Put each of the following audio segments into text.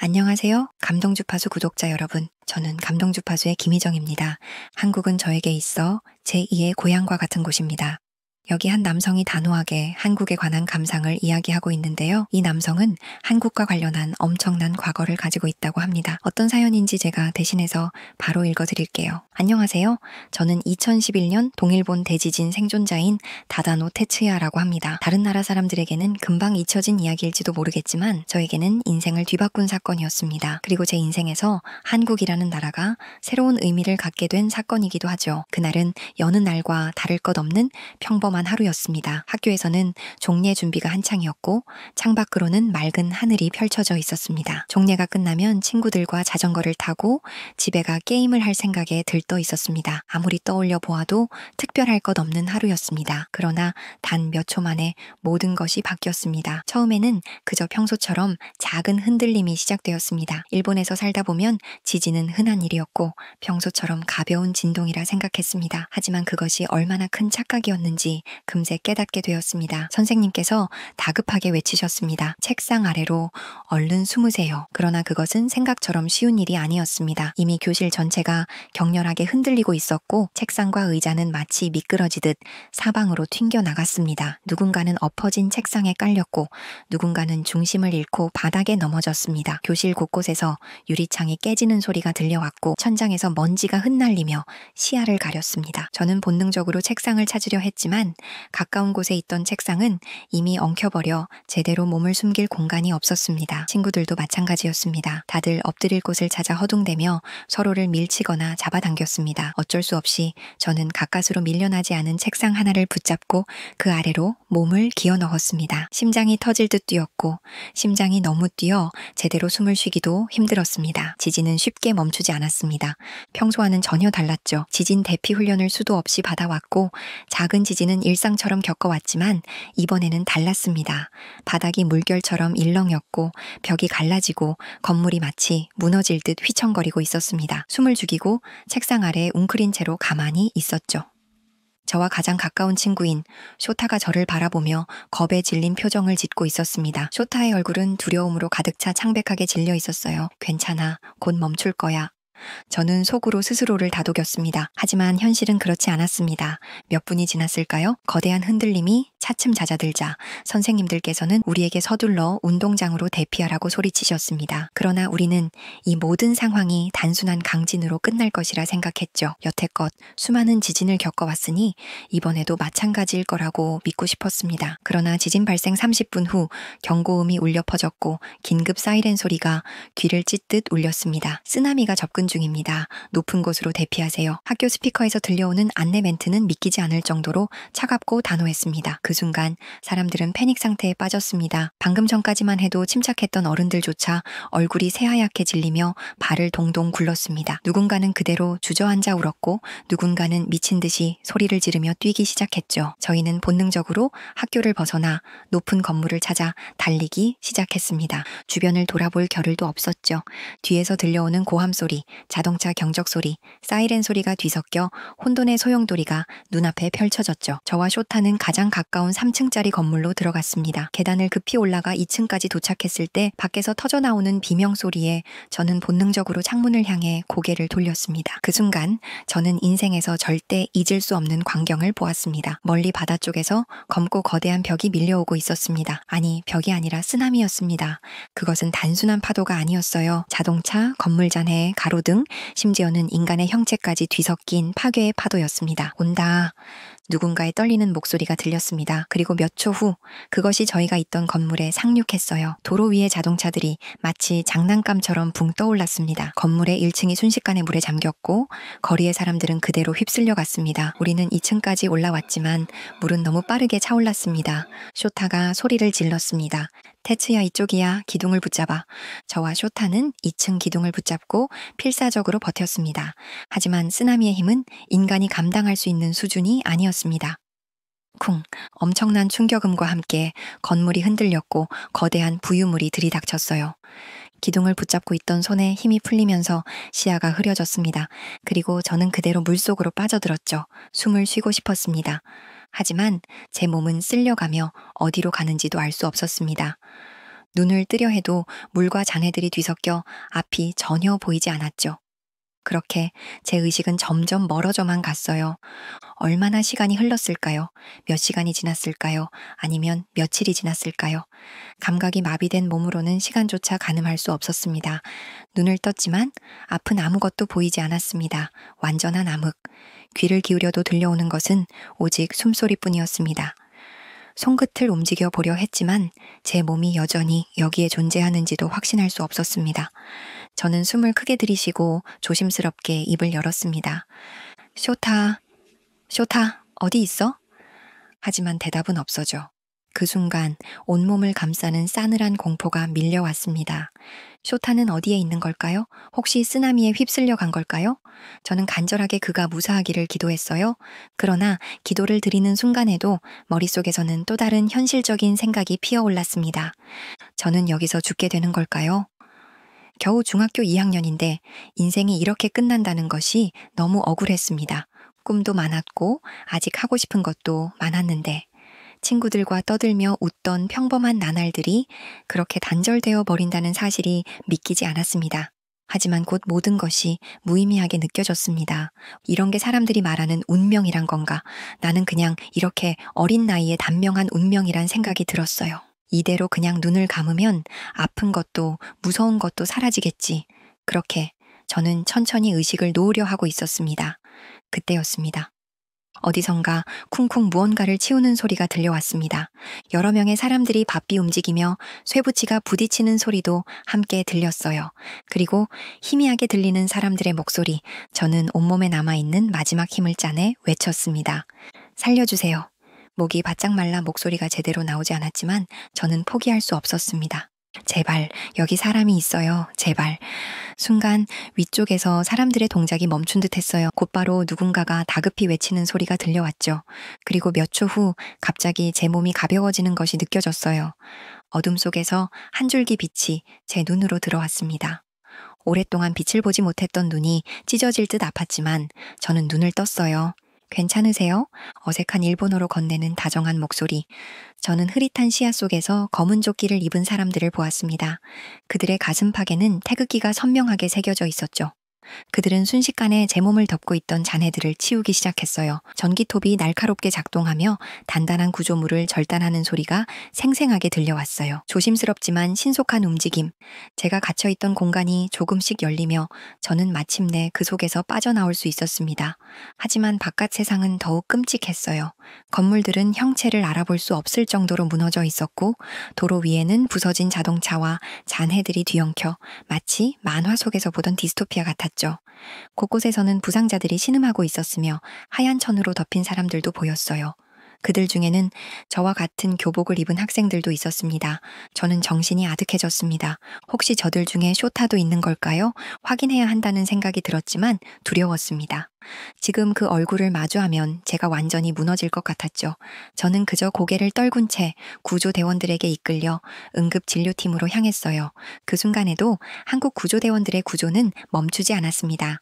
안녕하세요. 감동주파수 구독자 여러분. 저는 감동주파수의 김희정입니다. 한국은 저에게 있어 제2의 고향과 같은 곳입니다. 여기 한 남성이 단호하게 한국에 관한 감상을 이야기하고 있는데요. 이 남성은 한국과 관련한 엄청난 과거를 가지고 있다고 합니다. 어떤 사연인지 제가 대신해서 바로 읽어드릴게요. 안녕하세요. 저는 2011년 동일본 대지진 생존자인 다다노 테츠야라고 합니다. 다른 나라 사람들에게는 금방 잊혀진 이야기일지도 모르겠지만 저에게는 인생을 뒤바꾼 사건이었습니다. 그리고 제 인생에서 한국이라는 나라가 새로운 의미를 갖게 된 사건이기도 하죠. 그날은 여느 날과 다를 것 없는 평범한 하루였습니다. 학교에서는 종례 준비가 한창이었고 창밖으로는 맑은 하늘이 펼쳐져 있었습니다. 종례가 끝나면 친구들과 자전거를 타고 집에 가 게임을 할 생각에 들떠 있었습니다. 아무리 떠올려 보아도 특별할 것 없는 하루였습니다. 그러나 단 몇 초 만에 모든 것이 바뀌었습니다. 처음에는 그저 평소처럼 작은 흔들림이 시작되었습니다. 일본에서 살다 보면 지진은 흔한 일이었고 평소처럼 가벼운 진동이라 생각했습니다. 하지만 그것이 얼마나 큰 착각이었는지 금세 깨닫게 되었습니다. 선생님께서 다급하게 외치셨습니다. 책상 아래로 얼른 숨으세요. 그러나 그것은 생각처럼 쉬운 일이 아니었습니다. 이미 교실 전체가 격렬하게 흔들리고 있었고 책상과 의자는 마치 미끄러지듯 사방으로 튕겨 나갔습니다. 누군가는 엎어진 책상에 깔렸고 누군가는 중심을 잃고 바닥에 넘어졌습니다. 교실 곳곳에서 유리창이 깨지는 소리가 들려왔고 천장에서 먼지가 흩날리며 시야를 가렸습니다. 저는 본능적으로 책상을 찾으려 했지만 가까운 곳에 있던 책상은 이미 엉켜버려 제대로 몸을 숨길 공간이 없었습니다. 친구들도 마찬가지였습니다. 다들 엎드릴 곳을 찾아 허둥대며 서로를 밀치거나 잡아당겼습니다. 어쩔 수 없이 저는 가까스로 밀려나지 않은 책상 하나를 붙잡고 그 아래로 몸을 기어 넣었습니다. 심장이 터질 듯 뛰었고 심장이 너무 뛰어 제대로 숨을 쉬기도 힘들었습니다. 지진은 쉽게 멈추지 않았습니다. 평소와는 전혀 달랐죠. 지진 대피 훈련을 수도 없이 받아왔고 작은 지진은 일상처럼 겪어왔지만 이번에는 달랐습니다. 바닥이 물결처럼 일렁였고 벽이 갈라지고 건물이 마치 무너질 듯 휘청거리고 있었습니다. 숨을 죽이고 책상 아래에 웅크린 채로 가만히 있었죠. 저와 가장 가까운 친구인 쇼타가 저를 바라보며 겁에 질린 표정을 짓고 있었습니다. 쇼타의 얼굴은 두려움으로 가득 차 창백하게 질려 있었어요. 괜찮아, 곧 멈출 거야. 저는 속으로 스스로를 다독였습니다. 하지만 현실은 그렇지 않았습니다. 몇 분이 지났을까요? 거대한 흔들림이 차츰 잦아들자 선생님들께서는 우리에게 서둘러 운동장으로 대피하라고 소리치셨습니다. 그러나 우리는 이 모든 상황이 단순한 강진으로 끝날 것이라 생각했죠. 여태껏 수많은 지진을 겪어왔으니 이번에도 마찬가지일 거라고 믿고 싶었습니다. 그러나 지진 발생 30분 후 경고음이 울려 퍼졌고 긴급 사이렌 소리가 귀를 찢듯 울렸습니다. 쓰나미가 접근 중입니다. 높은 곳으로 대피하세요. 학교 스피커에서 들려오는 안내 멘트는 믿기지 않을 정도로 차갑고 단호했습니다. 그 순간 사람들은 패닉 상태에 빠졌습니다. 방금 전까지만 해도 침착했던 어른들조차 얼굴이 새하얗게 질리며 발을 동동 굴렀습니다. 누군가는 그대로 주저앉아 울었고 누군가는 미친 듯이 소리를 지르며 뛰기 시작했죠. 저희는 본능적으로 학교를 벗어나 높은 건물을 찾아 달리기 시작했습니다. 주변을 돌아볼 겨를도 없었죠. 뒤에서 들려오는 고함 소리, 자동차 경적 소리, 사이렌 소리가 뒤섞여 혼돈의 소용돌이가 눈앞에 펼쳐졌죠. 저와 쇼타는 가장 가까운 3층짜리 건물로 들어갔습니다. 계단을 급히 올라가 2층까지 도착했을 때 밖에서 터져나오는 비명 소리에 저는 본능적으로 창문을 향해 고개를 돌렸습니다. 그 순간 저는 인생에서 절대 잊을 수 없는 광경을 보았습니다. 멀리 바다 쪽에서 검고 거대한 벽이 밀려오고 있었습니다. 아니, 벽이 아니라 쓰나미였습니다. 그것은 단순한 파도가 아니었어요. 자동차, 건물 잔해, 가로등, 심지어는 인간의 형체까지 뒤섞인 파괴의 파도였습니다. 온다. 누군가의 떨리는 목소리가 들렸습니다. 그리고 몇 초 후 그것이 저희가 있던 건물에 상륙했어요. 도로 위의 자동차들이 마치 장난감처럼 붕 떠올랐습니다. 건물의 1층이 순식간에 물에 잠겼고 거리의 사람들은 그대로 휩쓸려 갔습니다. 우리는 2층까지 올라왔지만 물은 너무 빠르게 차올랐습니다. 쇼타가 소리를 질렀습니다. 테츠야, 이쪽이야. 기둥을 붙잡아. 저와 쇼타는 2층 기둥을 붙잡고 필사적으로 버텼습니다. 하지만 쓰나미의 힘은 인간이 감당할 수 있는 수준이 아니었습니다. 쿵! 엄청난 충격음과 함께 건물이 흔들렸고 거대한 부유물이 들이닥쳤어요. 기둥을 붙잡고 있던 손에 힘이 풀리면서 시야가 흐려졌습니다. 그리고 저는 그대로 물속으로 빠져들었죠. 숨을 쉬고 싶었습니다. 하지만 제 몸은 쓸려가며 어디로 가는지도 알 수 없었습니다. 눈을 뜨려 해도 물과 잔해들이 뒤섞여 앞이 전혀 보이지 않았죠. 그렇게 제 의식은 점점 멀어져만 갔어요. 얼마나 시간이 흘렀을까요? 몇 시간이 지났을까요? 아니면 며칠이 지났을까요? 감각이 마비된 몸으로는 시간조차 가늠할 수 없었습니다. 눈을 떴지만 앞은 아무것도 보이지 않았습니다. 완전한 암흑. 귀를 기울여도 들려오는 것은 오직 숨소리뿐이었습니다. 손끝을 움직여 보려 했지만 제 몸이 여전히 여기에 존재하는지도 확신할 수 없었습니다. 저는 숨을 크게 들이쉬고 조심스럽게 입을 열었습니다. 쇼타, 쇼타, 어디 있어? 하지만 대답은 없어져. 그 순간 온몸을 감싸는 싸늘한 공포가 밀려왔습니다. 쇼타는 어디에 있는 걸까요? 혹시 쓰나미에 휩쓸려 간 걸까요? 저는 간절하게 그가 무사하기를 기도했어요. 그러나 기도를 드리는 순간에도 머릿속에서는 또 다른 현실적인 생각이 피어올랐습니다. 저는 여기서 죽게 되는 걸까요? 겨우 중학교 2학년인데 인생이 이렇게 끝난다는 것이 너무 억울했습니다. 꿈도 많았고 아직 하고 싶은 것도 많았는데 친구들과 떠들며 웃던 평범한 나날들이 그렇게 단절되어 버린다는 사실이 믿기지 않았습니다. 하지만 곧 모든 것이 무의미하게 느껴졌습니다. 이런 게 사람들이 말하는 운명이란 건가? 나는 그냥 이렇게 어린 나이에 단명한 운명이란 생각이 들었어요. 이대로 그냥 눈을 감으면 아픈 것도 무서운 것도 사라지겠지. 그렇게 저는 천천히 의식을 놓으려 하고 있었습니다. 그때였습니다. 어디선가 쿵쿵 무언가를 치우는 소리가 들려왔습니다. 여러 명의 사람들이 바삐 움직이며 쇠붙이가 부딪히는 소리도 함께 들렸어요. 그리고 희미하게 들리는 사람들의 목소리, 저는 온몸에 남아있는 마지막 힘을 짜내 외쳤습니다. 살려주세요. 목이 바짝 말라 목소리가 제대로 나오지 않았지만 저는 포기할 수 없었습니다. 제발, 여기 사람이 있어요. 제발. 순간 위쪽에서 사람들의 동작이 멈춘 듯 했어요. 곧바로 누군가가 다급히 외치는 소리가 들려왔죠. 그리고 몇 초 후 갑자기 제 몸이 가벼워지는 것이 느껴졌어요. 어둠 속에서 한 줄기 빛이 제 눈으로 들어왔습니다. 오랫동안 빛을 보지 못했던 눈이 찢어질 듯 아팠지만 저는 눈을 떴어요. 괜찮으세요? 어색한 일본어로 건네는 다정한 목소리. 저는 흐릿한 시야 속에서 검은 조끼를 입은 사람들을 보았습니다. 그들의 가슴팍에는 태극기가 선명하게 새겨져 있었죠. 그들은 순식간에 제 몸을 덮고 있던 잔해들을 치우기 시작했어요. 전기톱이 날카롭게 작동하며 단단한 구조물을 절단하는 소리가 생생하게 들려왔어요. 조심스럽지만 신속한 움직임. 제가 갇혀있던 공간이 조금씩 열리며 저는 마침내 그 속에서 빠져나올 수 있었습니다. 하지만 바깥 세상은 더욱 끔찍했어요. 건물들은 형체를 알아볼 수 없을 정도로 무너져 있었고 도로 위에는 부서진 자동차와 잔해들이 뒤엉켜 마치 만화 속에서 보던 디스토피아 같았죠. 곳곳에서는 부상자들이 신음하고 있었으며 하얀 천으로 덮인 사람들도 보였어요. 그들 중에는 저와 같은 교복을 입은 학생들도 있었습니다. 저는 정신이 아득해졌습니다. 혹시 저들 중에 쇼타도 있는 걸까요? 확인해야 한다는 생각이 들었지만 두려웠습니다. 지금 그 얼굴을 마주하면 제가 완전히 무너질 것 같았죠. 저는 그저 고개를 떨군 채 구조대원들에게 이끌려 응급진료팀으로 향했어요. 그 순간에도 한국 구조대원들의 구조는 멈추지 않았습니다.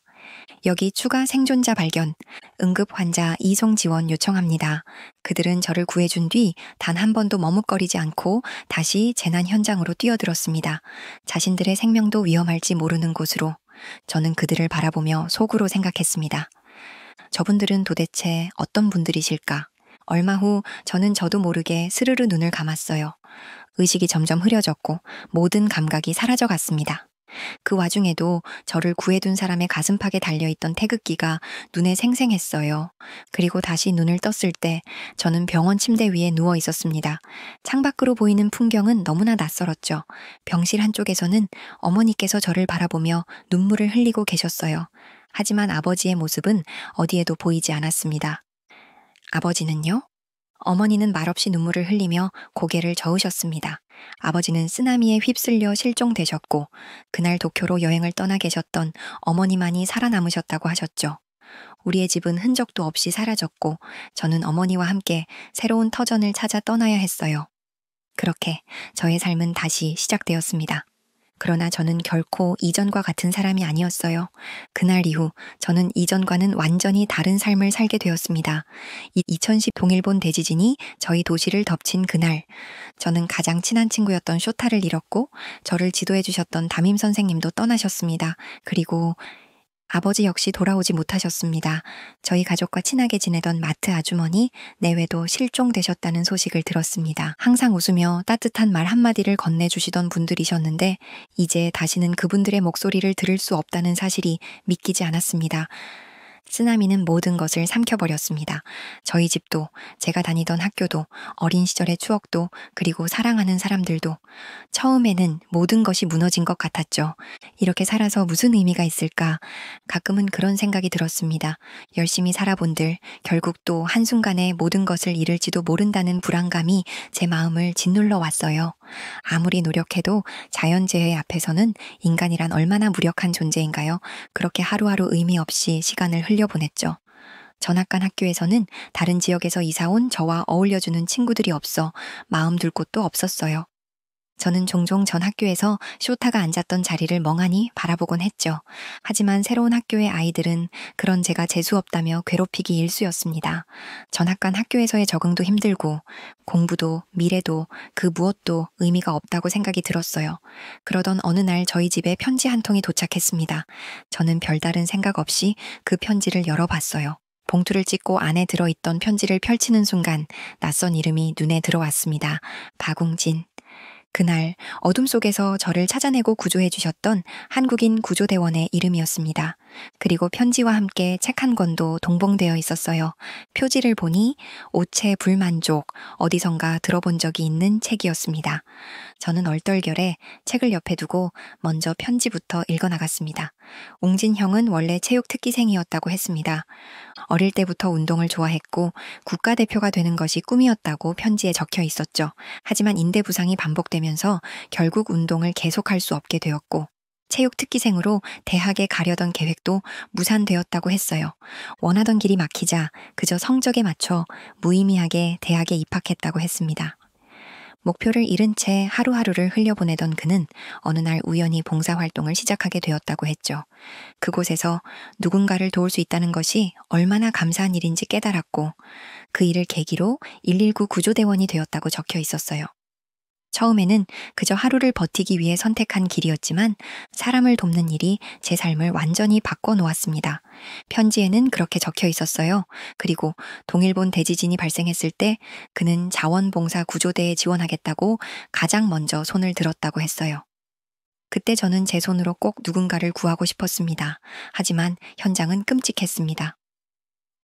여기 추가 생존자 발견, 응급 환자 이송 지원 요청합니다. 그들은 저를 구해준 뒤 단 한 번도 머뭇거리지 않고 다시 재난 현장으로 뛰어들었습니다. 자신들의 생명도 위험할지 모르는 곳으로. 저는 그들을 바라보며 속으로 생각했습니다. 저분들은 도대체 어떤 분들이실까? 얼마 후 저는 저도 모르게 스르르 눈을 감았어요. 의식이 점점 흐려졌고 모든 감각이 사라져갔습니다. 그 와중에도 저를 구해둔 사람의 가슴팍에 달려있던 태극기가 눈에 생생했어요. 그리고 다시 눈을 떴을 때 저는 병원 침대 위에 누워 있었습니다. 창밖으로 보이는 풍경은 너무나 낯설었죠. 병실 한쪽에서는 어머니께서 저를 바라보며 눈물을 흘리고 계셨어요. 하지만 아버지의 모습은 어디에도 보이지 않았습니다. 아버지는요? 어머니는 말없이 눈물을 흘리며 고개를 저으셨습니다. 아버지는 쓰나미에 휩쓸려 실종되셨고 그날 도쿄로 여행을 떠나 계셨던 어머니만이 살아남으셨다고 하셨죠. 우리의 집은 흔적도 없이 사라졌고 저는 어머니와 함께 새로운 터전을 찾아 떠나야 했어요. 그렇게 저의 삶은 다시 시작되었습니다. 그러나 저는 결코 이전과 같은 사람이 아니었어요. 그날 이후 저는 이전과는 완전히 다른 삶을 살게 되었습니다. 2010 동일본 대지진이 저희 도시를 덮친 그날, 저는 가장 친한 친구였던 쇼타를 잃었고 저를 지도해 주셨던 담임 선생님도 떠나셨습니다. 그리고 아버지 역시 돌아오지 못하셨습니다. 저희 가족과 친하게 지내던 마트 아주머니 내외도 실종되셨다는 소식을 들었습니다. 항상 웃으며 따뜻한 말 한마디를 건네주시던 분들이셨는데 이제 다시는 그분들의 목소리를 들을 수 없다는 사실이 믿기지 않았습니다. 쓰나미는 모든 것을 삼켜버렸습니다. 저희 집도, 제가 다니던 학교도, 어린 시절의 추억도, 그리고 사랑하는 사람들도. 처음에는 모든 것이 무너진 것 같았죠. 이렇게 살아서 무슨 의미가 있을까? 가끔은 그런 생각이 들었습니다. 열심히 살아본들, 결국 또 한순간에 모든 것을 잃을지도 모른다는 불안감이 제 마음을 짓눌러 왔어요. 아무리 노력해도 자연재해 앞에서는 인간이란 얼마나 무력한 존재인가요? 그렇게 하루하루 의미 없이 시간을 흘려보냈죠. 전학간 학교에서는 다른 지역에서 이사온 저와 어울려주는 친구들이 없어 마음 둘 곳도 없었어요. 저는 종종 전 학교에서 쇼타가 앉았던 자리를 멍하니 바라보곤 했죠. 하지만 새로운 학교의 아이들은 그런 제가 재수없다며 괴롭히기 일쑤였습니다. 전학간 학교에서의 적응도 힘들고 공부도 미래도 그 무엇도 의미가 없다고 생각이 들었어요. 그러던 어느 날 저희 집에 편지 한 통이 도착했습니다. 저는 별다른 생각 없이 그 편지를 열어봤어요. 봉투를 찢고 안에 들어있던 편지를 펼치는 순간 낯선 이름이 눈에 들어왔습니다. 박웅진. 그날 어둠 속에서 저를 찾아내고 구조해 주셨던 한국인 구조대원의 이름이었습니다. 그리고 편지와 함께 책 한 권도 동봉되어 있었어요. 표지를 보니 오체 불만족, 어디선가 들어본 적이 있는 책이었습니다. 저는 얼떨결에 책을 옆에 두고 먼저 편지부터 읽어나갔습니다. 웅진 형은 원래 체육 특기생이었다고 했습니다. 어릴 때부터 운동을 좋아했고 국가대표가 되는 것이 꿈이었다고 편지에 적혀 있었죠. 하지만 인대 부상이 반복되면서 결국 운동을 계속할 수 없게 되었고 체육 특기생으로 대학에 가려던 계획도 무산되었다고 했어요. 원하던 길이 막히자 그저 성적에 맞춰 무의미하게 대학에 입학했다고 했습니다. 목표를 잃은 채 하루하루를 흘려보내던 그는 어느 날 우연히 봉사활동을 시작하게 되었다고 했죠. 그곳에서 누군가를 도울 수 있다는 것이 얼마나 감사한 일인지 깨달았고 그 일을 계기로 119 구조대원이 되었다고 적혀 있었어요. 처음에는 그저 하루를 버티기 위해 선택한 길이었지만 사람을 돕는 일이 제 삶을 완전히 바꿔놓았습니다. 편지에는 그렇게 적혀 있었어요. 그리고 동일본 대지진이 발생했을 때 그는 자원봉사 구조대에 지원하겠다고 가장 먼저 손을 들었다고 했어요. 그때 저는 제 손으로 꼭 누군가를 구하고 싶었습니다. 하지만 현장은 끔찍했습니다.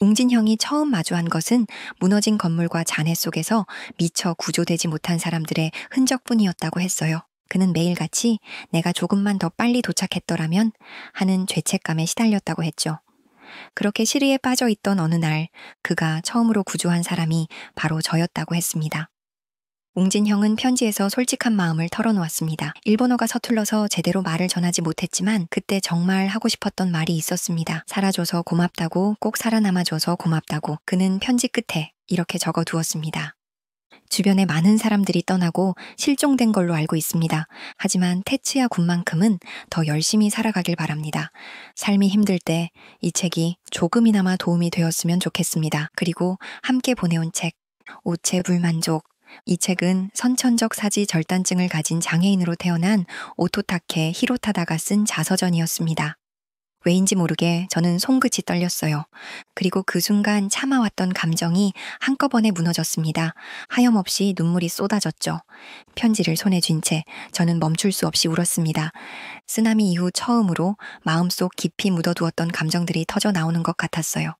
웅진 형이 처음 마주한 것은 무너진 건물과 잔해 속에서 미처 구조되지 못한 사람들의 흔적뿐이었다고 했어요. 그는 매일같이 내가 조금만 더 빨리 도착했더라면 하는 죄책감에 시달렸다고 했죠. 그렇게 시리에 빠져 있던 어느 날 그가 처음으로 구조한 사람이 바로 저였다고 했습니다. 웅진 형은 편지에서 솔직한 마음을 털어놓았습니다. 일본어가 서툴러서 제대로 말을 전하지 못했지만 그때 정말 하고 싶었던 말이 있었습니다. 살아줘서 고맙다고, 꼭 살아남아줘서 고맙다고. 그는 편지 끝에 이렇게 적어두었습니다. 주변에 많은 사람들이 떠나고 실종된 걸로 알고 있습니다. 하지만 테츠야 군만큼은 더 열심히 살아가길 바랍니다. 삶이 힘들 때 이 책이 조금이나마 도움이 되었으면 좋겠습니다. 그리고 함께 보내온 책, 오체 불만족. 이 책은 선천적 사지 절단증을 가진 장애인으로 태어난 오토타케 히로타다가 쓴 자서전이었습니다. 왜인지 모르게 저는 손끝이 떨렸어요. 그리고 그 순간 참아왔던 감정이 한꺼번에 무너졌습니다. 하염없이 눈물이 쏟아졌죠. 편지를 손에 쥔 채 저는 멈출 수 없이 울었습니다. 쓰나미 이후 처음으로 마음속 깊이 묻어두었던 감정들이 터져 나오는 것 같았어요.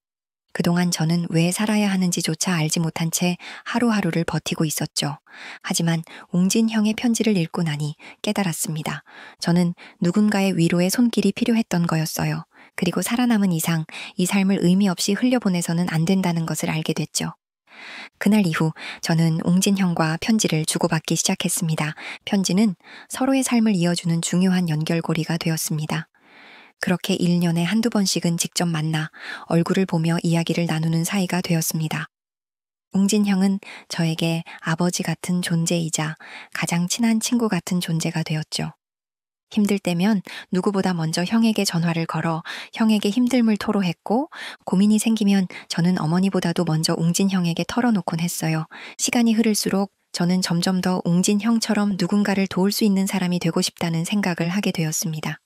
그동안 저는 왜 살아야 하는지조차 알지 못한 채 하루하루를 버티고 있었죠. 하지만 웅진 형의 편지를 읽고 나니 깨달았습니다. 저는 누군가의 위로의 손길이 필요했던 거였어요. 그리고 살아남은 이상 이 삶을 의미 없이 흘려보내서는 안 된다는 것을 알게 됐죠. 그날 이후 저는 웅진 형과 편지를 주고받기 시작했습니다. 편지는 서로의 삶을 이어주는 중요한 연결고리가 되었습니다. 그렇게 1년에 한두 번씩은 직접 만나 얼굴을 보며 이야기를 나누는 사이가 되었습니다. 웅진 형은 저에게 아버지 같은 존재이자 가장 친한 친구 같은 존재가 되었죠. 힘들 때면 누구보다 먼저 형에게 전화를 걸어 형에게 힘듦을 토로했고, 고민이 생기면 저는 어머니보다도 먼저 웅진 형에게 털어놓곤 했어요. 시간이 흐를수록 저는 점점 더 웅진 형처럼 누군가를 도울 수 있는 사람이 되고 싶다는 생각을 하게 되었습니다.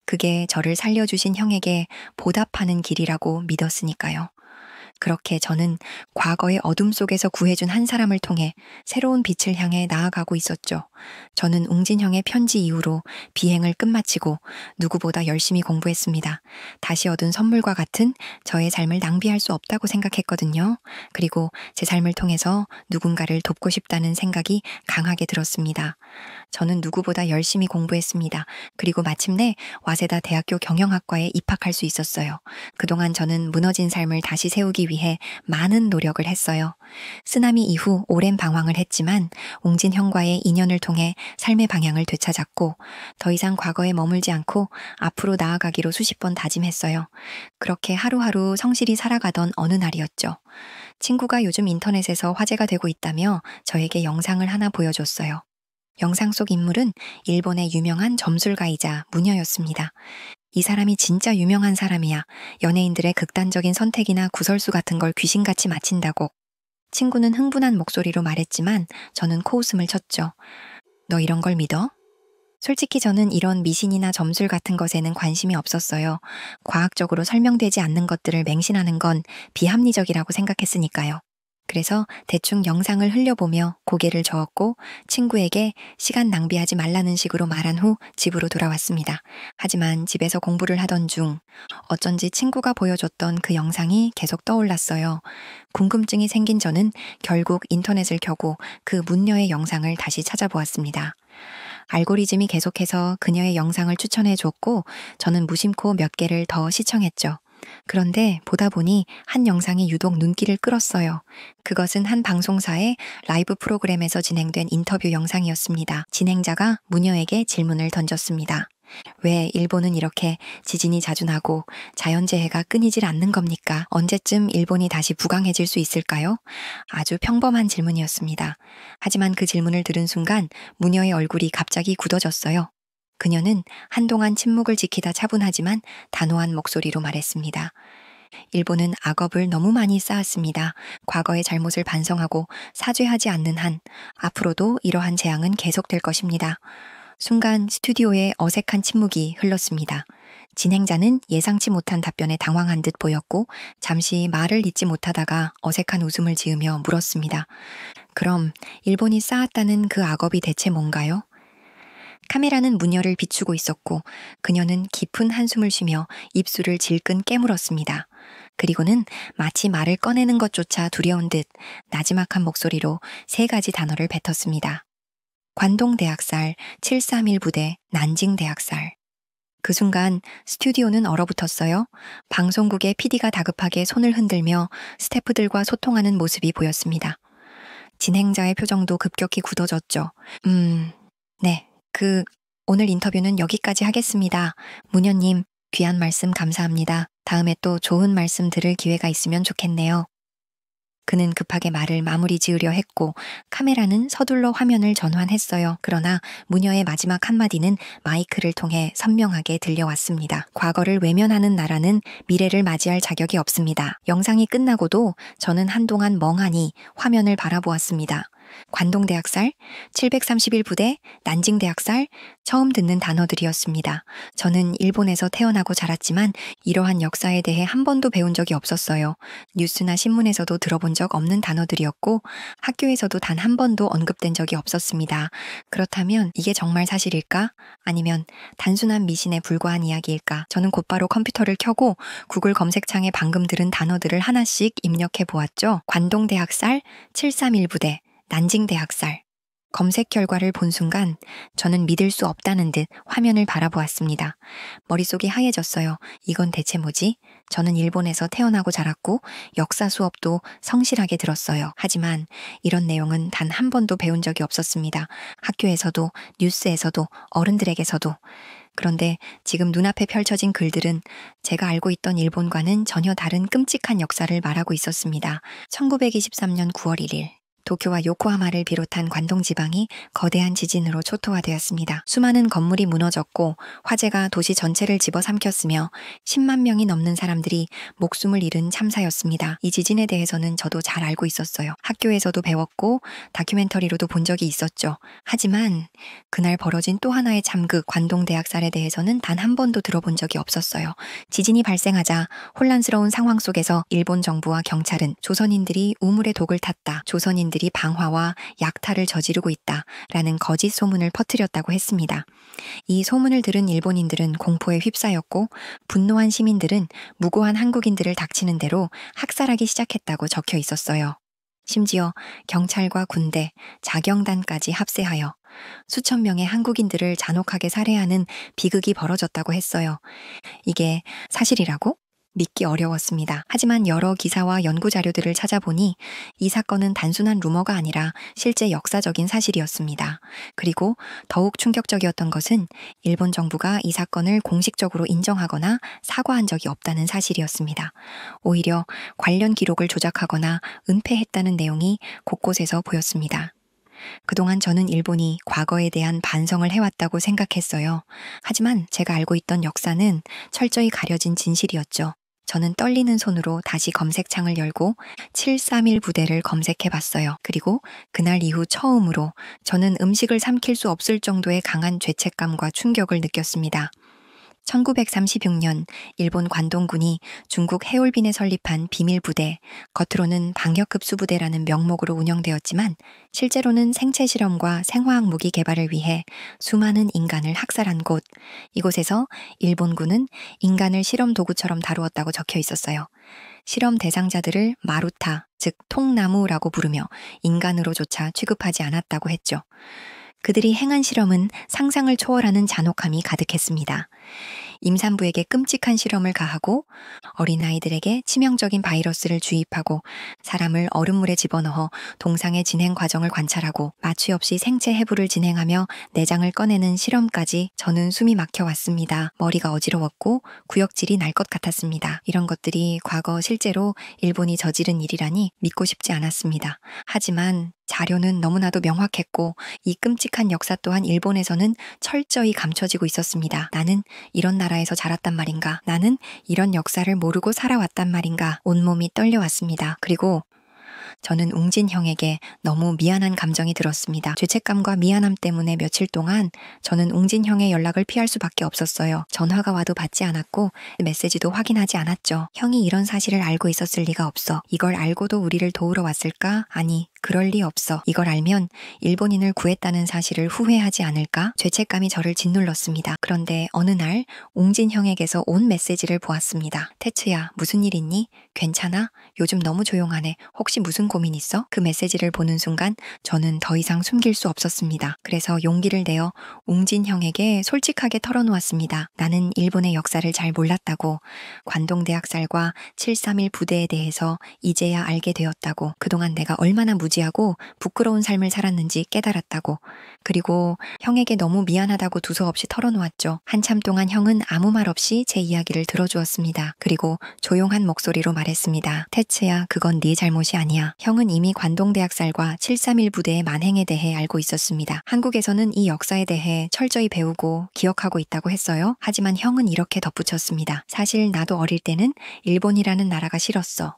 그게 저를 살려주신 형에게 보답하는 길이라고 믿었으니까요. 그렇게 저는 과거의 어둠 속에서 구해준 한 사람을 통해 새로운 빛을 향해 나아가고 있었죠. 저는 웅진 형의 편지 이후로 비행을 끝마치고 누구보다 열심히 공부했습니다. 다시 얻은 선물과 같은 저의 삶을 낭비할 수 없다고 생각했거든요. 그리고 제 삶을 통해서 누군가를 돕고 싶다는 생각이 강하게 들었습니다. 저는 누구보다 열심히 공부했습니다. 그리고 마침내 와세다 대학교 경영학과에 입학할 수 있었어요. 그동안 저는 무너진 삶을 다시 세우기 위해 많은 노력을 했어요. 쓰나미 이후 오랜 방황을 했지만 웅진 형과의 인연을 통해 삶의 방향을 되찾았고, 더 이상 과거에 머물지 않고 앞으로 나아가기로 수십 번 다짐했어요. 그렇게 하루하루 성실히 살아가던 어느 날이었죠. 친구가 요즘 인터넷에서 화제가 되고 있다며 저에게 영상을 하나 보여줬어요. 영상 속 인물은 일본의 유명한 점술가이자 무녀였습니다. 이 사람이 진짜 유명한 사람이야. 연예인들의 극단적인 선택이나 구설수 같은 걸 귀신같이 마친다고. 친구는 흥분한 목소리로 말했지만 저는 코웃음을 쳤죠. 너 이런 걸 믿어? 솔직히 저는 이런 미신이나 점술 같은 것에는 관심이 없었어요. 과학적으로 설명되지 않는 것들을 맹신하는 건 비합리적이라고 생각했으니까요. 그래서 대충 영상을 흘려보며 고개를 저었고 친구에게 시간 낭비하지 말라는 식으로 말한 후 집으로 돌아왔습니다. 하지만 집에서 공부를 하던 중 어쩐지 친구가 보여줬던 그 영상이 계속 떠올랐어요. 궁금증이 생긴 저는 결국 인터넷을 켜고 그 문녀의 영상을 다시 찾아보았습니다. 알고리즘이 계속해서 그녀의 영상을 추천해줬고 저는 무심코 몇 개를 더 시청했죠. 그런데 보다 보니 한 영상이 유독 눈길을 끌었어요. 그것은 한 방송사의 라이브 프로그램에서 진행된 인터뷰 영상이었습니다. 진행자가 무녀에게 질문을 던졌습니다. 왜 일본은 이렇게 지진이 자주 나고 자연재해가 끊이질 않는 겁니까? 언제쯤 일본이 다시 부강해질 수 있을까요? 아주 평범한 질문이었습니다. 하지만 그 질문을 들은 순간 무녀의 얼굴이 갑자기 굳어졌어요. 그녀는 한동안 침묵을 지키다 차분하지만 단호한 목소리로 말했습니다. 일본은 악업을 너무 많이 쌓았습니다. 과거의 잘못을 반성하고 사죄하지 않는 한 앞으로도 이러한 재앙은 계속될 것입니다. 순간 스튜디오에 어색한 침묵이 흘렀습니다. 진행자는 예상치 못한 답변에 당황한 듯 보였고 잠시 말을 잇지 못하다가 어색한 웃음을 지으며 물었습니다. 그럼 일본이 쌓았다는 그 악업이 대체 뭔가요? 카메라는 무녀를 비추고 있었고 그녀는 깊은 한숨을 쉬며 입술을 질끈 깨물었습니다. 그리고는 마치 말을 꺼내는 것조차 두려운 듯 나지막한 목소리로 3가지 단어를 뱉었습니다. 관동대학살, 731 부대, 난징대학살. 그 순간 스튜디오는 얼어붙었어요. 방송국의 PD가 다급하게 손을 흔들며 스태프들과 소통하는 모습이 보였습니다. 진행자의 표정도 급격히 굳어졌죠. 네. 오늘 인터뷰는 여기까지 하겠습니다. 무녀님, 귀한 말씀 감사합니다. 다음에 또 좋은 말씀 들을 기회가 있으면 좋겠네요. 그는 급하게 말을 마무리 지으려 했고 카메라는 서둘러 화면을 전환했어요. 그러나 무녀의 마지막 한마디는 마이크를 통해 선명하게 들려왔습니다. 과거를 외면하는 나라는 미래를 맞이할 자격이 없습니다. 영상이 끝나고도 저는 한동안 멍하니 화면을 바라보았습니다. 관동대학살, 731부대, 난징대학살, 처음 듣는 단어들이었습니다. 저는 일본에서 태어나고 자랐지만 이러한 역사에 대해 한 번도 배운 적이 없었어요. 뉴스나 신문에서도 들어본 적 없는 단어들이었고 학교에서도 단 한 번도 언급된 적이 없었습니다. 그렇다면 이게 정말 사실일까? 아니면 단순한 미신에 불과한 이야기일까? 저는 곧바로 컴퓨터를 켜고 구글 검색창에 방금 들은 단어들을 하나씩 입력해 보았죠. 관동대학살, 731부대, 난징대학살. 검색 결과를 본 순간 저는 믿을 수 없다는 듯 화면을 바라보았습니다. 머릿속이 하얘졌어요. 이건 대체 뭐지? 저는 일본에서 태어나고 자랐고 역사 수업도 성실하게 들었어요. 하지만 이런 내용은 단 한 번도 배운 적이 없었습니다. 학교에서도, 뉴스에서도, 어른들에게서도. 그런데 지금 눈앞에 펼쳐진 글들은 제가 알고 있던 일본과는 전혀 다른 끔찍한 역사를 말하고 있었습니다. 1923년 9월 1일. 도쿄와 요코하마를 비롯한 관동 지방이 거대한 지진으로 초토화되었습니다. 수많은 건물이 무너졌고 화재가 도시 전체를 집어삼켰으며 10만 명이 넘는 사람들이 목숨을 잃은 참사였습니다. 이 지진에 대해서는 저도 잘 알고 있었어요. 학교에서도 배웠고 다큐멘터리로도 본 적이 있었죠. 하지만 그날 벌어진 또 하나의 참극, 관동대학살에 대해서는 단 한 번도 들어본 적이 없었어요. 지진이 발생하자 혼란스러운 상황 속에서 일본 정부와 경찰은 조선인들이 우물에 독을 탔다, 조선인들이 방화와 약탈을 저지르고 있다 라는 거짓 소문을 퍼뜨렸다고 했습니다. 이 소문을 들은 일본인들은 공포에 휩싸였고 분노한 시민들은 무고한 한국인들을 닥치는 대로 학살하기 시작했다고 적혀 있었어요. 심지어 경찰과 군대, 자경단까지 합세하여 수천 명의 한국인들을 잔혹하게 살해하는 비극이 벌어졌다고 했어요. 이게 사실이라고? 믿기 어려웠습니다. 하지만 여러 기사와 연구 자료들을 찾아보니 이 사건은 단순한 루머가 아니라 실제 역사적인 사실이었습니다. 그리고 더욱 충격적이었던 것은 일본 정부가 이 사건을 공식적으로 인정하거나 사과한 적이 없다는 사실이었습니다. 오히려 관련 기록을 조작하거나 은폐했다는 내용이 곳곳에서 보였습니다. 그동안 저는 일본이 과거에 대한 반성을 해왔다고 생각했어요. 하지만 제가 알고 있던 역사는 철저히 가려진 진실이었죠. 저는 떨리는 손으로 다시 검색창을 열고 731 부대를 검색해봤어요. 그리고 그날 이후 처음으로 저는 음식을 삼킬 수 없을 정도의 강한 죄책감과 충격을 느꼈습니다. 1936년 일본 관동군이 중국 해올빈에 설립한 비밀부대, 겉으로는 방역급수부대라는 명목으로 운영되었지만 실제로는 생체 실험과 생화학 무기 개발을 위해 수많은 인간을 학살한 곳, 이곳에서 일본군은 인간을 실험 도구처럼 다루었다고 적혀 있었어요. 실험 대상자들을 마루타, 즉 통나무라고 부르며 인간으로조차 취급하지 않았다고 했죠. 그들이 행한 실험은 상상을 초월하는 잔혹함이 가득했습니다. 임산부에게 끔찍한 실험을 가하고 어린아이들에게 치명적인 바이러스를 주입하고 사람을 얼음물에 집어넣어 동상의 진행 과정을 관찰하고 마취 없이 생체 해부를 진행하며 내장을 꺼내는 실험까지 저는 숨이 막혀왔습니다. 머리가 어지러웠고 구역질이 날 것 같았습니다. 이런 것들이 과거 실제로 일본이 저지른 일이라니 믿고 싶지 않았습니다. 하지만 자료는 너무나도 명확했고 이 끔찍한 역사 또한 일본에서는 철저히 감춰지고 있었습니다. 나는 이런 나라에서 자랐단 말인가? 나는 이런 역사를 모르고 살아왔단 말인가? 온몸이 떨려왔습니다. 그리고 저는 웅진 형에게 너무 미안한 감정이 들었습니다. 죄책감과 미안함 때문에 며칠 동안 저는 웅진 형의 연락을 피할 수밖에 없었어요. 전화가 와도 받지 않았고 메시지도 확인하지 않았죠. 형이 이런 사실을 알고 있었을 리가 없어. 이걸 알고도 우리를 도우러 왔을까? 아니, 그럴 리 없어. 이걸 알면 일본인을 구했다는 사실을 후회하지 않을까? 죄책감이 저를 짓눌렀습니다. 그런데 어느 날 웅진 형에게서 온 메시지를 보았습니다. 태츠야, 무슨 일 있니? 괜찮아? 요즘 너무 조용하네. 혹시 무슨 고민 있어? 그 메시지를 보는 순간 저는 더 이상 숨길 수 없었습니다. 그래서 용기를 내어 웅진 형에게 솔직하게 털어놓았습니다. 나는 일본의 역사를 잘 몰랐다고, 관동대학살과 731 부대에 대해서 이제야 알게 되었다고, 그동안 내가 얼마나 무지하고 부끄러운 삶을 살았는지 깨달았다고, 그리고 형에게 너무 미안하다고 두서없이 털어놓았죠. 한참 동안 형은 아무 말 없이 제 이야기를 들어주었습니다. 그리고 조용한 목소리로 말했습니다. 태츠야, 그건 네 잘못이 아니야. 형은 이미 관동대학살과 731 부대의 만행에 대해 알고 있었습니다. 한국에서는 이 역사에 대해 철저히 배우고 기억하고 있다고 했어요. 하지만 형은 이렇게 덧붙였습니다. 사실 나도 어릴 때는 일본이라는 나라가 싫었어.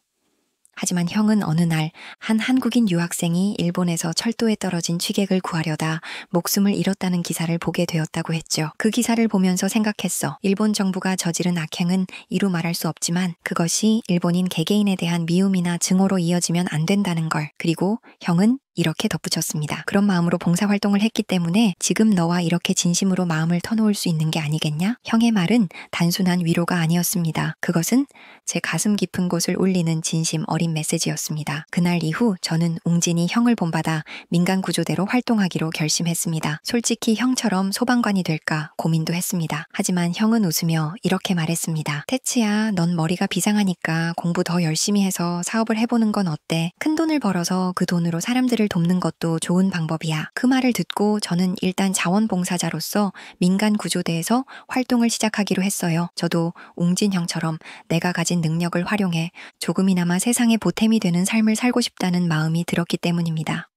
하지만 형은 어느 날 한 한국인 유학생이 일본에서 철도에 떨어진 취객을 구하려다 목숨을 잃었다는 기사를 보게 되었다고 했죠. 그 기사를 보면서 생각했어. 일본 정부가 저지른 악행은 이루 말할 수 없지만 그것이 일본인 개개인에 대한 미움이나 증오로 이어지면 안 된다는 걸. 그리고 형은 이렇게 덧붙였습니다. 그런 마음으로 봉사활동을 했기 때문에 지금 너와 이렇게 진심으로 마음을 터놓을 수 있는 게 아니겠냐? 형의 말은 단순한 위로가 아니었습니다. 그것은 제 가슴 깊은 곳을 울리는 진심 어린 메시지였습니다. 그날 이후 저는 웅진이 형을 본받아 민간구조대로 활동하기로 결심했습니다. 솔직히 형처럼 소방관이 될까 고민도 했습니다. 하지만 형은 웃으며 이렇게 말했습니다. 태츠야, 넌 머리가 비상하니까 공부 더 열심히 해서 사업을 해보는 건 어때? 큰 돈을 벌어서 그 돈으로 사람들을 것을 돕는 것도 좋은 방법이야. 그 말을 듣고 저는 일단 자원봉사자로서 민간구조대에서 활동을 시작하기로 했어요. 저도 웅진 형처럼 내가 가진 능력을 활용해 조금이나마 세상에 보탬이 되는 삶을 살고 싶다는 마음이 들었기 때문입니다.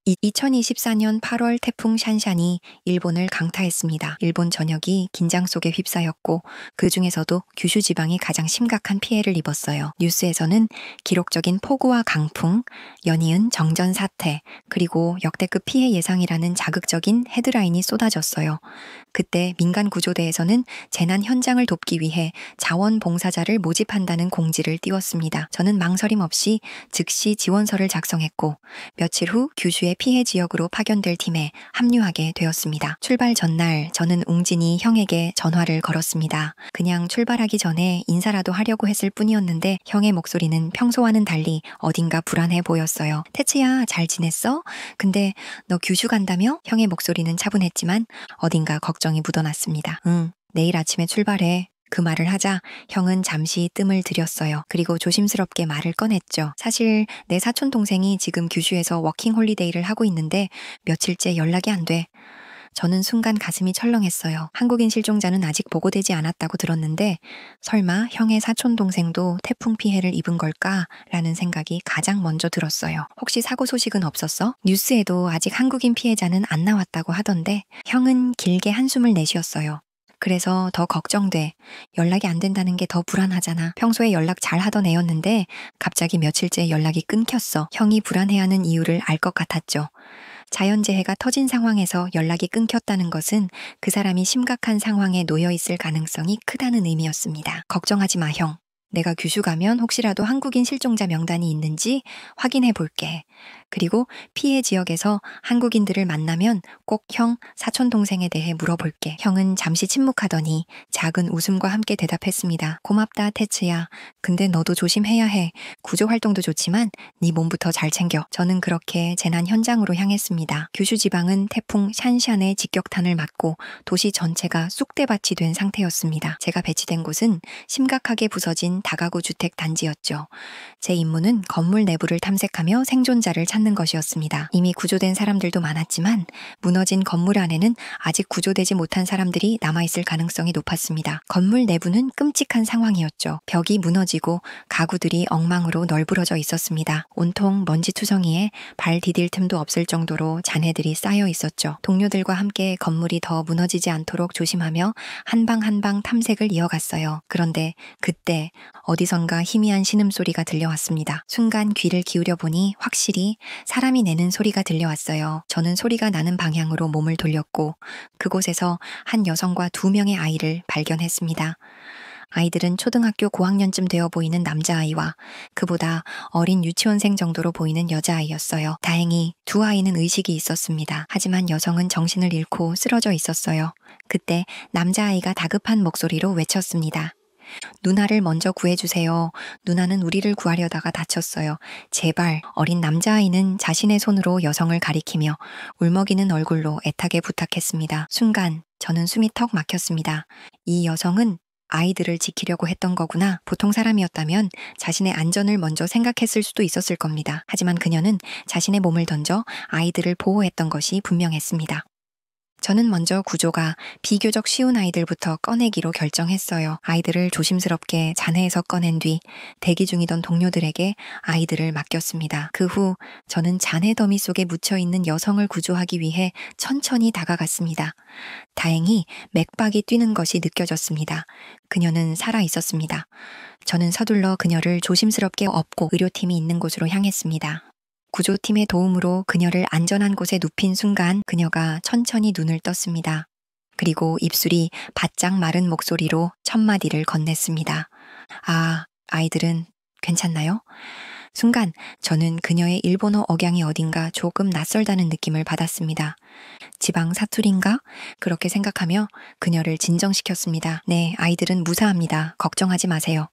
2024년 8월 태풍 샨샨이 일본을 강타했습니다. 일본 전역이 긴장 속에 휩싸였고 그 중에서도 규슈 지방이 가장 심각한 피해를 입었어요. 뉴스에서는 기록적인 폭우와 강풍, 연이은 정전 사태, 그리고 역대급 피해 예상이라는 자극적인 헤드라인이 쏟아졌어요. 그때 민간구조대에서는 재난 현장을 돕기 위해 자원봉사자를 모집한다는 공지를 띄웠습니다. 저는 망설임 없이 즉시 지원서를 작성했고 며칠 후 규슈의 피해 지역으로 파견될 팀에 합류하게 되었습니다. 출발 전날 저는 웅진이 형에게 전화를 걸었습니다. 그냥 출발하기 전에 인사라도 하려고 했을 뿐이었는데 형의 목소리는 평소와는 달리 어딘가 불안해 보였어요. 태츠야, 잘 지냈어? 근데 너 규슈 간다며? 형의 목소리는 차분했지만 어딘가 걱정이 묻어났습니다. 응, 내일 아침에 출발해. 그 말을 하자 형은 잠시 뜸을 들였어요. 그리고 조심스럽게 말을 꺼냈죠. 사실 내 사촌 동생이 지금 규슈에서 워킹 홀리데이를 하고 있는데 며칠째 연락이 안 돼. 저는 순간 가슴이 철렁했어요. 한국인 실종자는 아직 보고되지 않았다고 들었는데 설마 형의 사촌 동생도 태풍 피해를 입은 걸까? 라는 생각이 가장 먼저 들었어요. 혹시 사고 소식은 없었어? 뉴스에도 아직 한국인 피해자는 안 나왔다고 하던데 형은 길게 한숨을 내쉬었어요. 그래서 더 걱정돼. 연락이 안 된다는 게 더 불안하잖아. 평소에 연락 잘 하던 애였는데 갑자기 며칠째 연락이 끊겼어. 형이 불안해하는 이유를 알 것 같았죠. 자연재해가 터진 상황에서 연락이 끊겼다는 것은 그 사람이 심각한 상황에 놓여 있을 가능성이 크다는 의미였습니다. 걱정하지 마, 형. 내가 규슈 가면 혹시라도 한국인 실종자 명단이 있는지 확인해 볼게. 그리고 피해 지역에서 한국인들을 만나면 꼭 형, 사촌 동생에 대해 물어볼게. 형은 잠시 침묵하더니 작은 웃음과 함께 대답했습니다. 고맙다, 태츠야. 근데 너도 조심해야 해. 구조 활동도 좋지만 네 몸부터 잘 챙겨. 저는 그렇게 재난 현장으로 향했습니다. 규슈 지방은 태풍 샨샨의 직격탄을 맞고 도시 전체가 쑥대밭이 된 상태였습니다. 제가 배치된 곳은 심각하게 부서진 다가구 주택 단지였죠. 제 임무는 건물 내부를 탐색하며 생존자를 찾는 것이었습니다. 이미 구조된 사람들도 많았지만 무너진 건물 안에는 아직 구조되지 못한 사람들이 남아있을 가능성이 높았습니다. 건물 내부는 끔찍한 상황이었죠. 벽이 무너지고 가구들이 엉망으로 널브러져 있었습니다. 온통 먼지투성이에 발 디딜 틈도 없을 정도로 잔해들이 쌓여 있었죠. 동료들과 함께 건물이 더 무너지지 않도록 조심하며 한 방 한 방 탐색을 이어갔어요. 그런데 그때 어디선가 희미한 신음소리가 들려왔습니다. 순간 귀를 기울여 보니 확실히 사람이 내는 소리가 들려왔어요. 저는 소리가 나는 방향으로 몸을 돌렸고 그곳에서 한 여성과 2명의 아이를 발견했습니다. 아이들은 초등학교 고학년쯤 되어 보이는 남자아이와 그보다 어린 유치원생 정도로 보이는 여자아이였어요. 다행히 2아이는 의식이 있었습니다. 하지만 여성은 정신을 잃고 쓰러져 있었어요. 그때 남자아이가 다급한 목소리로 외쳤습니다. 누나를 먼저 구해주세요. 누나는 우리를 구하려다가 다쳤어요. 제발. 어린 남자아이는 자신의 손으로 여성을 가리키며 울먹이는 얼굴로 애타게 부탁했습니다. 순간 저는 숨이 턱 막혔습니다. 이 여성은 아이들을 지키려고 했던 거구나. 보통 사람이었다면 자신의 안전을 먼저 생각했을 수도 있었을 겁니다. 하지만 그녀는 자신의 몸을 던져 아이들을 보호했던 것이 분명했습니다. 저는 먼저 구조가 비교적 쉬운 아이들부터 꺼내기로 결정했어요. 아이들을 조심스럽게 잔해에서 꺼낸 뒤 대기 중이던 동료들에게 아이들을 맡겼습니다. 그 후 저는 잔해 더미 속에 묻혀있는 여성을 구조하기 위해 천천히 다가갔습니다. 다행히 맥박이 뛰는 것이 느껴졌습니다. 그녀는 살아 있었습니다. 저는 서둘러 그녀를 조심스럽게 업고 의료팀이 있는 곳으로 향했습니다. 구조팀의 도움으로 그녀를 안전한 곳에 눕힌 순간 그녀가 천천히 눈을 떴습니다. 그리고 입술이 바짝 마른 목소리로 첫 마디를 건넸습니다. 아, 아이들은 괜찮나요? 순간 저는 그녀의 일본어 억양이 어딘가 조금 낯설다는 느낌을 받았습니다. 지방 사투리인가? 그렇게 생각하며 그녀를 진정시켰습니다. 네, 아이들은 무사합니다. 걱정하지 마세요.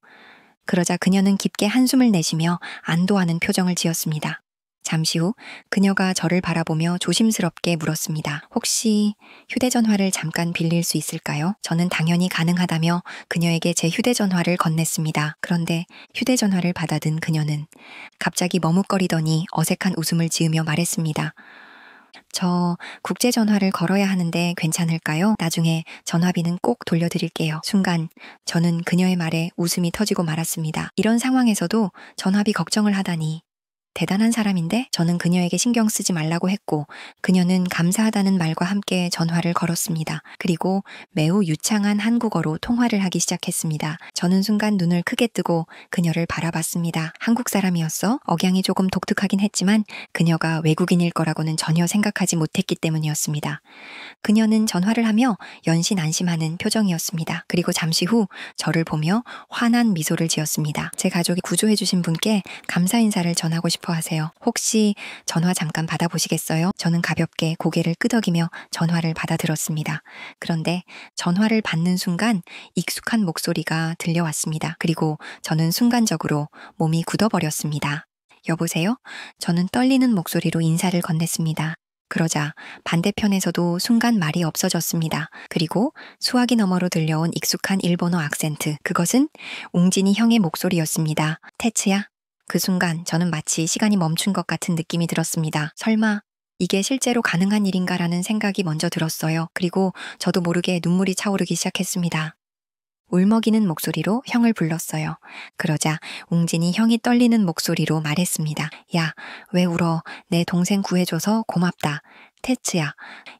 그러자 그녀는 깊게 한숨을 내쉬며 안도하는 표정을 지었습니다. 잠시 후 그녀가 저를 바라보며 조심스럽게 물었습니다. 혹시 휴대전화를 잠깐 빌릴 수 있을까요? 저는 당연히 가능하다며 그녀에게 제 휴대전화를 건넸습니다. 그런데 휴대전화를 받아든 그녀는 갑자기 머뭇거리더니 어색한 웃음을 지으며 말했습니다. 저 국제전화를 걸어야 하는데 괜찮을까요? 나중에 전화비는 꼭 돌려드릴게요. 순간 저는 그녀의 말에 웃음이 터지고 말았습니다. 이런 상황에서도 전화비 걱정을 하다니. 대단한 사람인데 저는 그녀에게 신경 쓰지 말라고 했고 그녀는 감사하다는 말과 함께 전화를 걸었습니다. 그리고 매우 유창한 한국어로 통화를 하기 시작했습니다. 저는 순간 눈을 크게 뜨고 그녀를 바라봤습니다. 한국 사람이었어? 억양이 조금 독특하긴 했지만 그녀가 외국인일 거라고는 전혀 생각하지 못했기 때문이었습니다. 그녀는 전화를 하며 연신안심하는 표정이었습니다. 그리고 잠시 후 저를 보며 환한 미소를 지었습니다. 제 가족이 구조해주신 분께 감사 인사를 전하고 싶어 하세요. 혹시 전화 잠깐 받아보시겠어요? 저는 가볍게 고개를 끄덕이며 전화를 받아들었습니다. 그런데 전화를 받는 순간 익숙한 목소리가 들려왔습니다. 그리고 저는 순간적으로 몸이 굳어버렸습니다. 여보세요? 저는 떨리는 목소리로 인사를 건넸습니다. 그러자 반대편에서도 순간 말이 없어졌습니다. 그리고 수화기 너머로 들려온 익숙한 일본어 악센트. 그것은 웅진이 형의 목소리였습니다. 테츠야? 그 순간 저는 마치 시간이 멈춘 것 같은 느낌이 들었습니다. 설마 이게 실제로 가능한 일인가라는 생각이 먼저 들었어요. 그리고 저도 모르게 눈물이 차오르기 시작했습니다. 울먹이는 목소리로 형을 불렀어요. 그러자 웅진이 형이 떨리는 목소리로 말했습니다. 야, 왜 울어? 내 동생 구해줘서 고맙다. 테츠야,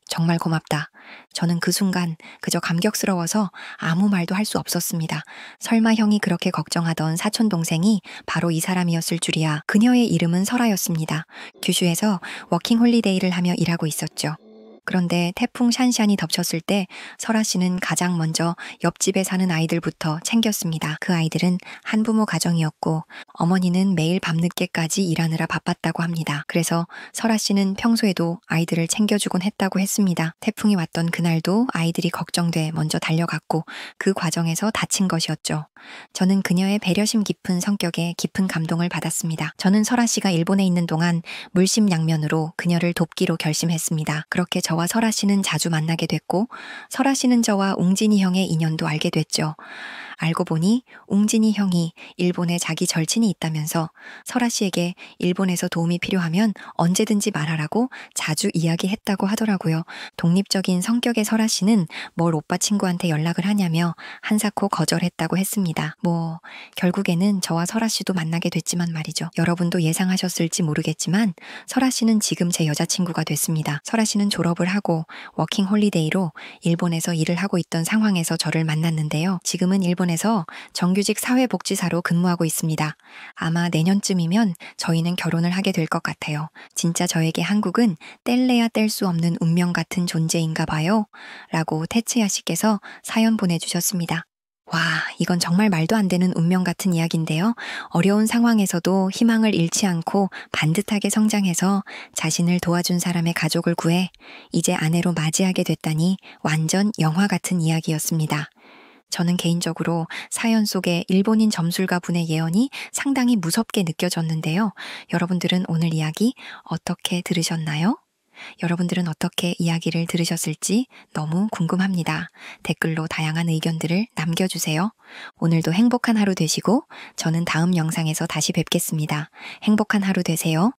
정말 고맙다. 저는 그 순간 그저 감격스러워서 아무 말도 할 수 없었습니다. 설마 형이 그렇게 걱정하던 사촌 동생이 바로 이 사람이었을 줄이야. 그녀의 이름은 설아였습니다. 규슈에서 워킹 홀리데이를 하며 일하고 있었죠. 그런데 태풍 샨샨이 덮쳤을 때 설아 씨는 가장 먼저 옆집에 사는 아이들부터 챙겼습니다. 그 아이들은 한부모 가정이었고 어머니는 매일 밤늦게까지 일하느라 바빴다고 합니다. 그래서 설아 씨는 평소에도 아이들을 챙겨주곤 했다고 했습니다. 태풍이 왔던 그날도 아이들이 걱정돼 먼저 달려갔고 그 과정에서 다친 것이었죠. 저는 그녀의 배려심 깊은 성격에 깊은 감동을 받았습니다. 저는 설아 씨가 일본에 있는 동안 물심양면으로 그녀를 돕기로 결심했습니다. 그렇게 저와 설아 씨는 자주 만나게 됐고 설아 씨는 저와 웅진이 형의 인연도 알게 됐죠. 알고 보니 웅진이 형이 일본에 자기 절친이 있다면서 설아 씨에게 일본에서 도움이 필요하면 언제든지 말하라고 자주 이야기했다고 하더라고요. 독립적인 성격의 설아 씨는 뭘 오빠 친구한테 연락을 하냐며 한사코 거절했다고 했습니다. 결국에는 저와 설아 씨도 만나게 됐지만 말이죠. 여러분도 예상하셨을지 모르겠지만 설아 씨는 지금 제 여자친구가 됐습니다. 설아 씨는 졸업을 하고 워킹 홀리데이로 일본에서 일을 하고 있던 상황에서 저를 만났는데요. 지금은 일본에서 정규직 사회복지사로 근무하고 있습니다. 아마 내년쯤이면 저희는 결혼을 하게 될 것 같아요. 진짜 저에게 한국은 뗄래야 뗄 수 없는 운명 같은 존재인가 봐요. 라고 테츠야 씨께서 사연 보내주셨습니다. 와, 이건 정말 말도 안 되는 운명 같은 이야기인데요. 어려운 상황에서도 희망을 잃지 않고 반듯하게 성장해서 자신을 도와준 사람의 가족을 구해 이제 아내로 맞이하게 됐다니 완전 영화 같은 이야기였습니다. 저는 개인적으로 사연 속의 일본인 점술가 분의 예언이 상당히 무섭게 느껴졌는데요. 여러분들은 오늘 이야기 어떻게 들으셨나요? 여러분들은 어떻게 이야기를 들으셨을지 너무 궁금합니다. 댓글로 다양한 의견들을 남겨주세요. 오늘도 행복한 하루 되시고 저는 다음 영상에서 다시 뵙겠습니다. 행복한 하루 되세요.